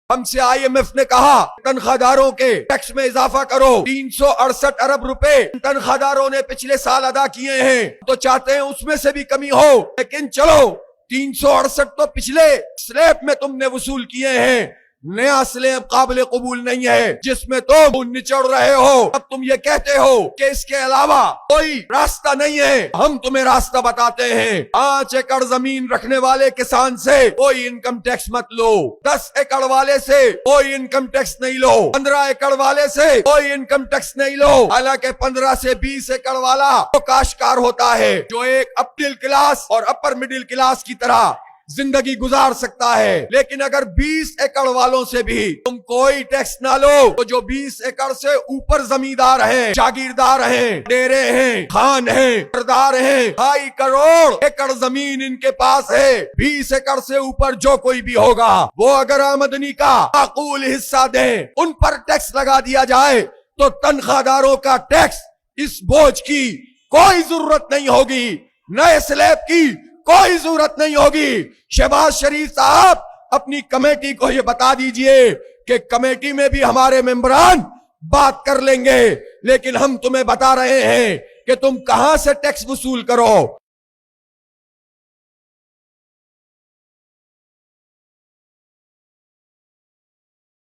हमसे IMF ने कहा तनख्वाहदारों के टैक्स में इजाफा करो। 368 अरब रुपए तनख्वाहदारों ने पिछले साल अदा किए हैं, तो चाहते हैं उसमें से भी कमी हो। लेकिन चलो 368 तो पिछले स्लैब में तुमने वसूल किए हैं, नया स्लैब काबिल कबूल नहीं है जिसमें तुम निचड़ रहे हो। अब तुम ये कहते हो कि इसके अलावा कोई रास्ता नहीं है। हम तुम्हें रास्ता बताते हैं। 5 एकड़ जमीन रखने वाले किसान से कोई इनकम टैक्स मत लो, 10 एकड़ वाले से कोई इनकम टैक्स नहीं लो, 15 एकड़ वाले से कोई इनकम टैक्स नहीं लो। हालांकि 15 से 20 एकड़ वाला तो काश्तकार होता है जो एक मिडिल क्लास और अपर मिडिल क्लास की तरह जिंदगी गुजार सकता है। लेकिन अगर 20 एकड़ वालों से भी तुम कोई टैक्स ना लो, तो जो 20 एकड़ से ऊपर जमींदार हैं, जागीरदार हैं, डेरे हैं, खान हैं, सरदार हैं, 2.5 करोड़ एकड़ जमीन इनके पास है। 20 एकड़ से ऊपर जो कोई भी होगा वो अगर आमदनी का माकूल हिस्सा दे, उन पर टैक्स लगा दिया जाए, तो तनख्वाहदारों का टैक्स इस बोझ की कोई जरूरत नहीं होगी, नए स्लैब की कोई जरूरत नहीं होगी। शहबाज शरीफ साहब अपनी कमेटी को ये बता दीजिए कि कमेटी में भी हमारे मेंबरान बात कर लेंगे, लेकिन हम तुम्हें बता रहे हैं कि तुम कहां से टैक्स वसूल करो।